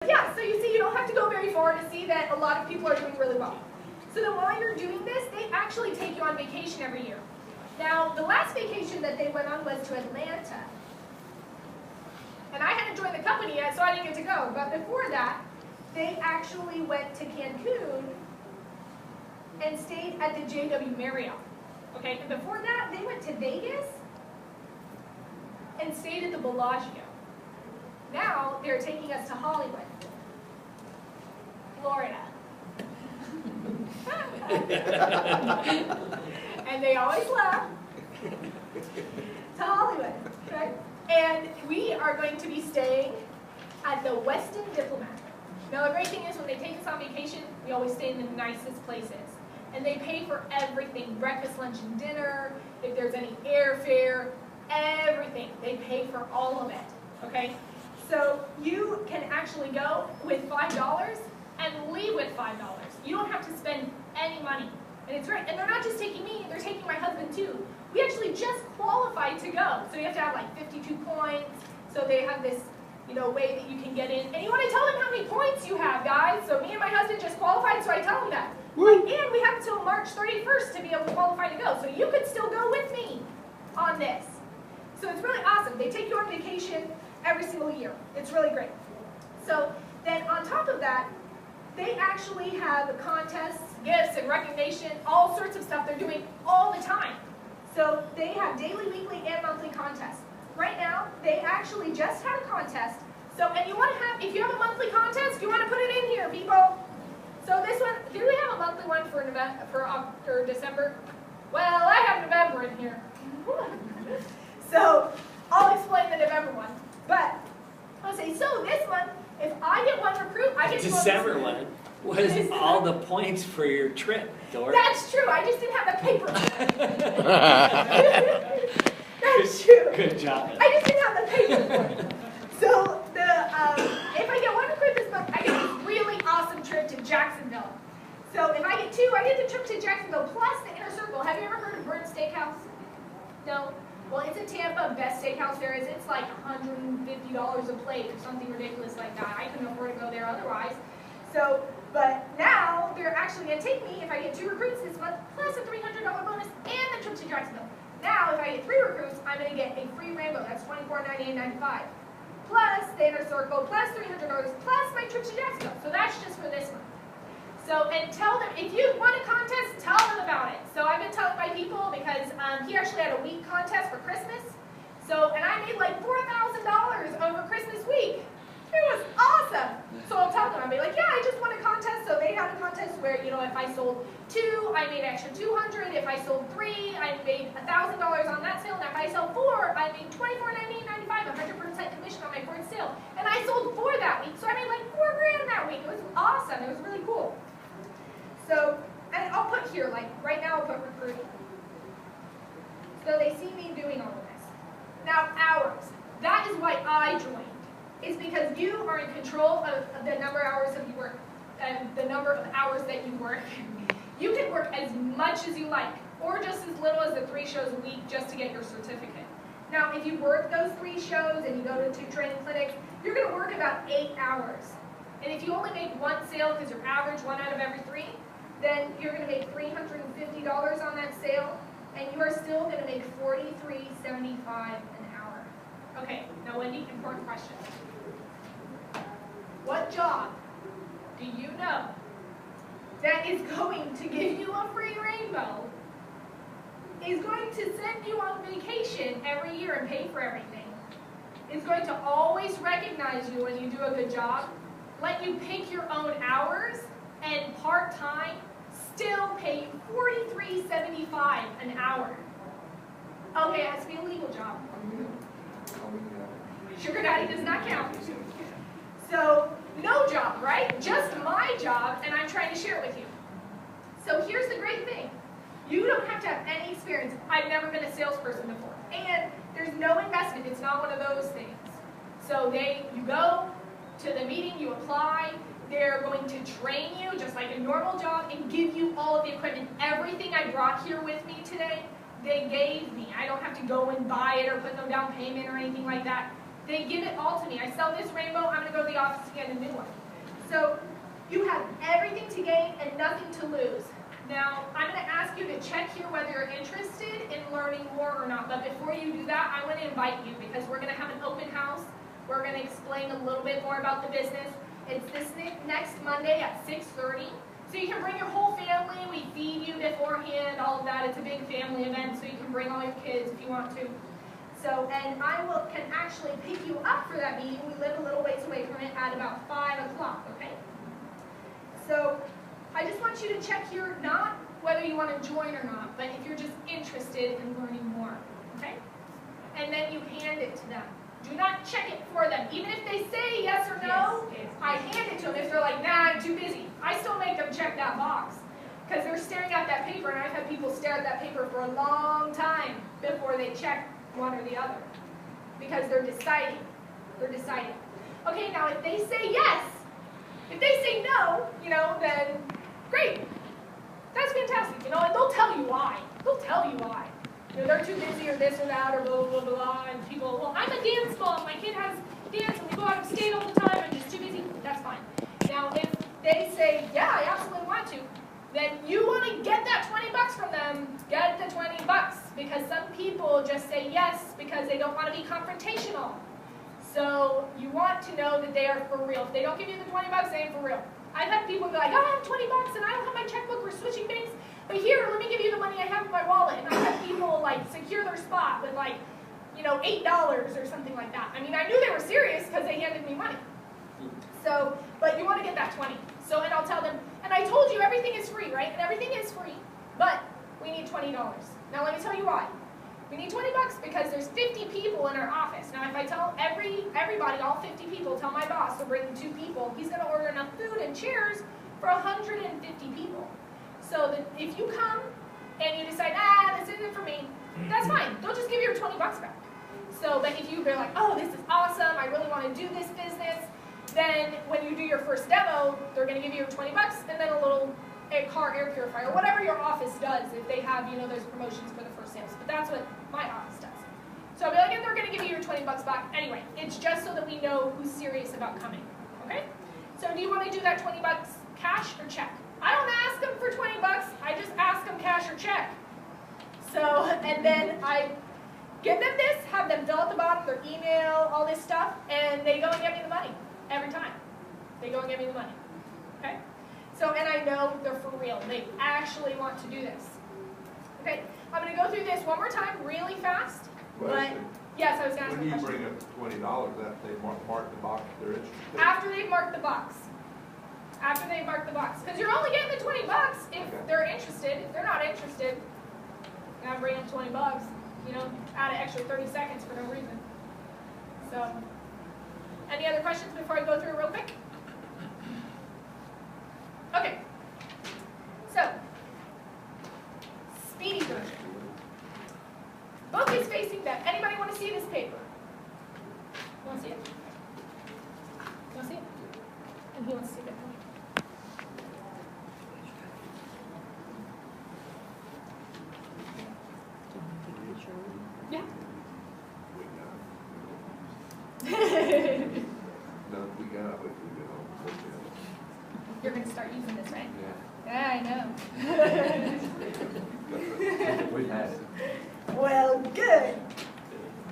yeah, so you see, you don't have to go very far to see that a lot of people are doing really well. So then while you're doing this, they actually take you on vacation every year. Now, the last vacation that they went on was to Atlanta. And I hadn't joined the company yet, so I didn't get to go. But before that, they actually went to Cancun and stayed at the JW Marriott. Okay, and before that, they went to Vegas and stayed at the Bellagio. Now, they're taking us to Hollywood, Florida. And they always laugh. To Hollywood, okay? And we are going to be staying at the Westin Diplomat. Now the great thing is when they take us on vacation, we always stay in the nicest places. And they pay for everything, breakfast, lunch, and dinner, if there's any airfare, everything. They pay for all of it, okay? So you can actually go with $5 and leave with $5. You don't have to spend any money. And it's great. And they're not just taking me, they're taking my husband too. We actually just qualified to go. So you have to have like 52 points. So they have this, way that you can get in. And you want to tell them how many points you have, guys. So me and my husband just qualified, so I tell them that. And we have until March 31st to be able to qualify to go. So you could still go with me on this. So it's really awesome. They take you on vacation every single year. It's really great. So then on top of that, they actually have contests, gifts, and recognition, all sorts of stuff they're doing all the time. So they have daily, weekly, and monthly contests. Right now, they actually just had a contest. So, and you want to have, if you have a monthly contest, you want to put it in here, people. So this one, do we have a monthly one for December? Well, I have November in here. So I'll explain the November one. But I'll say, so this month, if I get one recruit, I get December one was all the points for your trip, Dora. That's true. I just didn't have the paper. That's true. Good job. I just didn't have the paper for it. So if I get one recruit this month, I get this really awesome trip to Jacksonville. So if I get two, I get the trip to Jacksonville plus the Inner Circle. Have you ever heard of Burnt Steakhouse? No? Well, it's in Tampa, best steakhouse there is. It's like $150 a plate or something ridiculous like that. I couldn't afford to go there otherwise. So, but now they're actually going to take me, if I get two recruits this month, plus a $300 bonus and the trip to Jacksonville. Now, if I get three recruits, I'm going to get a free Rainbow. That's $24.98.95. Plus the Inner Circle, plus $300, plus my trip to Jacksonville. So that's just for this month. So, and tell them, if you want a contest, tell them about it. So I've been telling my people because he actually had a week contest for Christmas. So, and I made like $4,000 over Christmas week. It was awesome. So I'll tell them, I'll be like, yeah, I just won a contest. So they had a contest where, if I sold 2, I made extra $200. If I sold 3, I made $1,000 on that sale. And if I sell 4, I made $24.98.95, 100% commission on my fourth sale. And I sold 4 that week, so I made like $4 grand that week. It was awesome. It was really cool. So, and I'll put here, like right now I'll put recruiting. So they see me doing all of this. Now hours. That is why I joined. It's because you are in control of the number of hours that you work, and the number of hours that you work. You can work as much as you like, or just as little as the 3 shows a week just to get your certificate. Now, if you work those 3 shows and you go to 2 training clinics, you're going to work about 8 hours. And if you only make 1 sale because you're average 1 out of every 3, then you're going to make $350 on that sale, and you are still going to make $43.75 an hour. Okay, now Wendy, important question. What job do you know that is going to give you a free Rainbow, is going to send you on vacation every year and pay for everything, is going to always recognize you when you do a good job, let you pick your own hours, and part-time, still pay you $43.75 an hour? Okay, it has to be a legal job. Sugar daddy does not count. So, no job, right? Just my job, and I'm trying to share it with you. So here's the great thing. You don't have to have any experience. I've never been a salesperson before. And there's no investment. It's not one of those things. So you go to the meeting, you apply, they're going to train you just like a normal job and give you all of the equipment. Everything I brought here with me today, they gave me. I don't have to go and buy it or put no down payment or anything like that. They give it all to me. I sell this Rainbow, I'm going to go to the office to get a new one. You have everything to gain and nothing to lose. Now, I'm going to ask you to check here whether you're interested in learning more or not. But before you do that, I want to invite you because we're going to have an open house. We're going to explain a little bit more about the business. It's this next Monday at 6:30. So you can bring your whole family. We feed you beforehand, all of that. It's a big family event, so you can bring all your kids if you want to. So, and I can actually pick you up for that meeting. We live a little ways away from it at about 5 o'clock, okay? So I just want you to check here, not whether you want to join or not, but if you're just interested in learning more, okay? And then you hand it to them. Do not check it for them. Even if they say yes or no, I hand it to them. If they're like, nah, I'm too busy, I still make them check that box. Because they're staring at that paper, and I've had people stare at that paper for a long time before they check one or the other. Because they're deciding. They're deciding. Okay, now if they say yes, if they say no, then great. That's fantastic, and they'll tell you why. They'll tell you why. They're too busy or this or that or blah, blah, blah, blah, and people, well, I'm a dance mom, my kid has dance and we go out of state all the time, I'm just too busy. That's fine. Now, if they say, yeah, I absolutely want to, then you want to get that 20 bucks from them, get the 20 bucks, because some people just say yes because they don't want to be confrontational. So you want to know that they are for real. If they don't give you the 20 bucks, they ain't for real. I've had people be like, oh, I have 20 bucks and I don't have my checkbook, we're switching banks, but here, let me give you the money I have in my wallet. And I've had people secure their spot with $8 or something like that. I mean, I knew they were serious because they handed me money. So, but you want to get that 20. So, and I'll tell them, and I told you everything is free, right? And everything is free, but we need $20. Now let me tell you why. We need 20 bucks because there's 50 people in our office. Now if I tell everybody, all 50 people, tell my boss to bring 2 people, he's going to order enough food and chairs for 150 people. So that if you come and you decide, this isn't for me, that's fine. They'll just give you your 20 bucks back. So, but if you're like, oh, this is awesome, I really want to do this business, then when you do your first demo, they're going to give you your 20 bucks and then a little car air purifier, whatever your office does if they have, those promotions for the first sales. But that's what my office does. So I'll be like, and they're going to give you your 20 bucks back. Anyway, it's just so that we know who's serious about coming. Okay? So do you want to do that 20 bucks cash or check? I don't ask them for 20 bucks. I just ask them cash or check. So, and then I give them this, have them fill out the bottom, their email, all this stuff, and they go and get me the money every time. They go and get me the money. Okay? So, and I know they're for real. They actually want to do this. Okay? I'm going to go through this one more time really fast. But, yes, I was going to ask When a you question. bring up $20, after they mark the box, they're interested. After they've marked the box. After they mark the box. Because you're only getting the 20 bucks if they're interested. If they're not interested, you're not bringing 20 bucks. Add an extra 30 seconds for no reason. So, any other questions before I go through it real quick? Okay. So, speedy version. Book is facing them. Anybody want to see this paper? You want to see it? You want to see it? And he wants to see it. Yeah. No, we got it. We get home. You're going to start using this, right? Yeah. Yeah, I know. We had it. Well, good.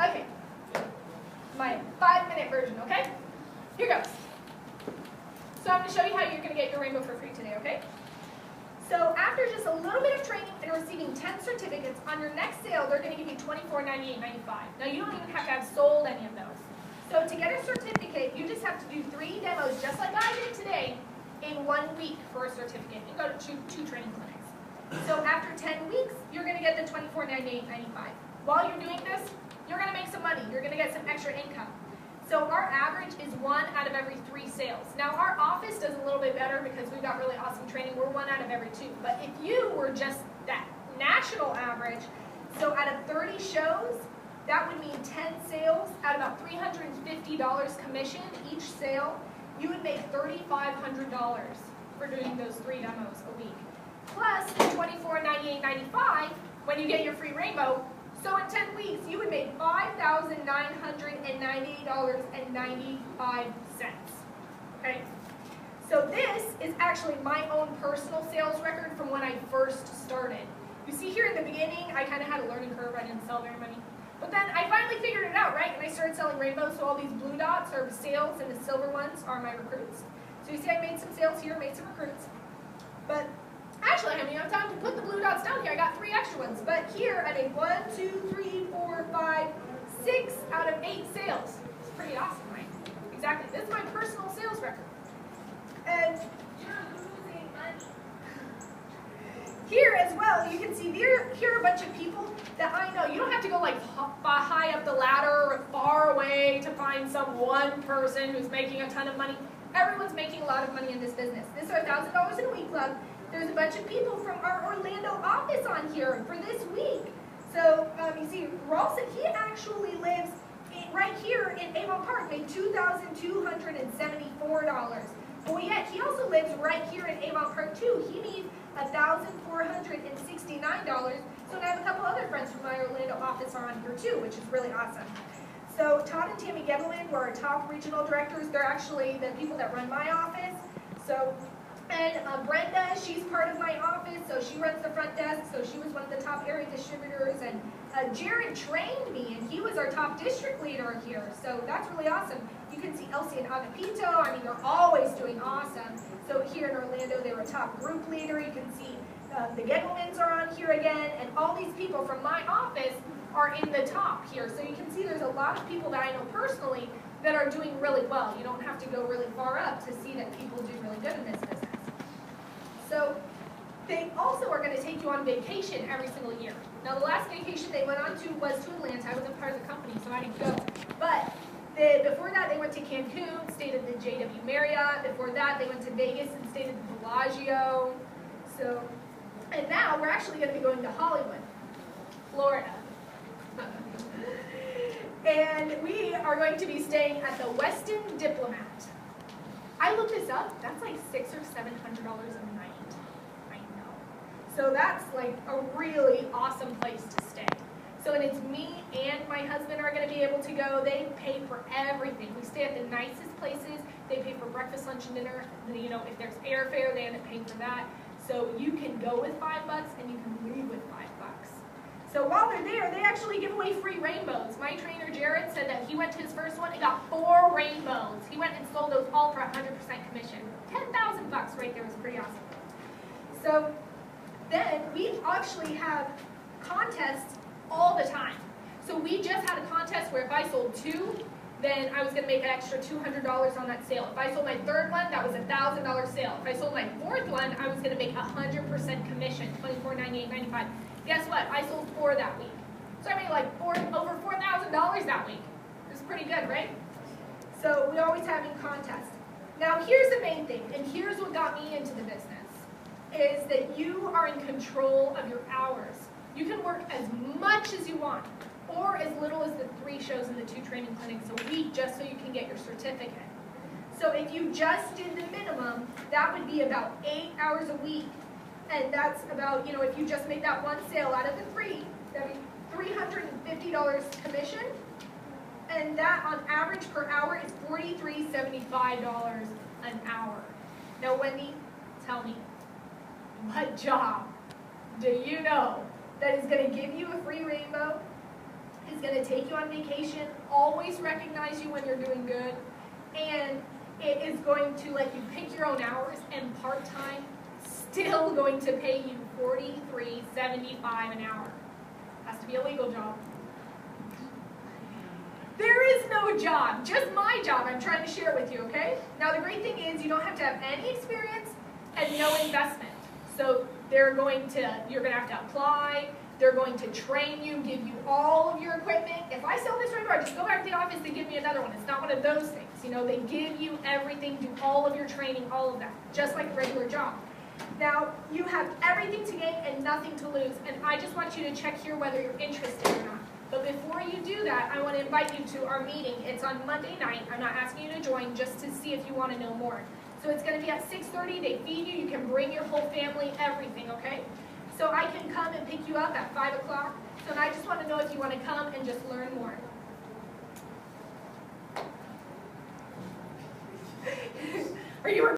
Okay. My 5-minute version, okay? Here goes. So I'm going to show you how you're going to get your rainbow for free today, okay? So after just a little bit of training and receiving 10 certificates, on your next sale, they're going to give you $24.98.95. Now, you don't even have to have sold any of those. So to get a certificate, you just have to do 3 demos, just like I did today, in 1 week for a certificate. You go to two training clinics. So after 10 weeks, you're going to get the $24.98.95. While you're doing this, you're going to make some money. You're going to get some extra income. So our average is 1 out of every 3 sales. Now our office does a little bit better because we've got really awesome training. We're 1 out of every 2. But if you were just that national average, so out of 30 shows, that would mean 10 sales at about $350 commission each sale. You would make $3,500 for doing those 3 demos a week. Plus the $24.98.95 when you get your free rainbow. So in 10 weeks, you would make $5,998.95. Okay? So this actually my own personal sales record from when I first started. You see here in the beginning, I kind of had a learning curve. I didn't sell very many. But then I finally figured it out, right? And I started selling rainbows, so all these blue dots are sales, and the silver ones are my recruits. So you see I made some sales here, made some recruits. But actually, I haven't even time to put the blue dots down here. I got 3 extra ones. But here, I made 1, 2, 3, 4, 5, 6 out of 8 sales. It's pretty awesome, right? Exactly. This is my personal sales record. And you're losing money. Here as well, you can see here are a bunch of people that I know. You don't have to go like high up the ladder or far away to find some one person who's making a ton of money. Everyone's making a lot of money in this business. This is our $1,000 in a week club. There's a bunch of people from our Orlando office on here for this week. So you see, Ralston, he actually lives right here in Avon Park, made $2,274. But yet, he also lives right here in Avon Park too. He made $1,469. So I have a couple other friends from my Orlando office are on here too, which is really awesome. So Todd and Tammy Gebelin were our top regional directors. They're actually the people that run my office. So, and Brenda, she's part of my office, so she runs the front desk. So she was one of the top area distributors. And Jared trained me, and he was our top district leader here. So that's really awesome. You can see Elsie and Agapito. I mean, they're always doing awesome. So here in Orlando, they were a top group leader. You can see the Gebelmans are on here again, and all these people from my office are in the top here. So you can see there's a lot of people that I know personally that are doing really well. You don't have to go really far up to see that people do really good in this business. So they also are going to take you on vacation every single year. Now the last vacation they went on to was to Atlanta. I wasn't part of the company, so I didn't go. But before that, they went to Cancun, stayed at the JW Marriott. Before that, they went to Vegas and stayed at the Bellagio. So, and now we're actually going to be going to Hollywood, Florida. And we are going to be staying at the Westin Diplomat. I looked this up. That's like $600 or $700 a night. I know. So that's like a really awesome place to stay. So and it's me and my husband are going to be able to go. They pay for everything. We stay at the nicest places. They pay for breakfast, lunch, and dinner. You know, if there's airfare, they end up paying for that. So you can go with $5 and you can leave with $5. So while they're there, they actually give away free rainbows. My trainer, Jared, said that he went to his first one and got 4 rainbows. He went and sold those all for 100% commission. $10,000 right there was pretty awesome. So then we actually have contests all the time. So we just had a contest where if I sold 2, then I was going to make an extra $200 on that sale. If I sold my 3rd one, that was a $1,000 sale. If I sold my 4th one, I was going to make 100% commission, $24.98.95. Guess what? I sold 4 that week. So I made like over $4,000 that week. It was pretty good, right? So we're always having contests. Now here's the main thing, and here's what got me into the business, is that you are in control of your hours. You can work as much as you want, or as little as the 3 shows and the 2 training clinics a week, just so you can get your certificate. So if you just did the minimum, that would be about 8 hours a week. And that's about, you know, if you just make that 1 sale out of the 3, that'd be $350 commission. And that on average per hour is $43.75 an hour. Now, Wendy, tell me, what job do you know that is going to give you a free rainbow, is going to take you on vacation, always recognize you when you're doing good, and it is going to let you pick your own hours and part-time, still going to pay you $43.75 an hour. Has to be a legal job. There is no job, just my job I'm trying to share with you, okay? Now the great thing is you don't have to have any experience and no investment. So you're going to have to apply, they're going to train you, give you all of your equipment. If I sell this rainbow, I just go back to the office, they give me another one. It's not one of those things. You know, they give you everything, do all of your training, all of that, just like a regular job. Now, you have everything to gain and nothing to lose, and I just want you to check here whether you're interested or not. But before you do that, I want to invite you to our meeting. It's on Monday night. I'm not asking you to join, just to see if you want to know more. So it's going to be at 6:30. They feed you. You can bring your whole family, everything, okay? So I can come and pick you up at 5 o'clock. So I just want to know if you want to come and just learn more. Are you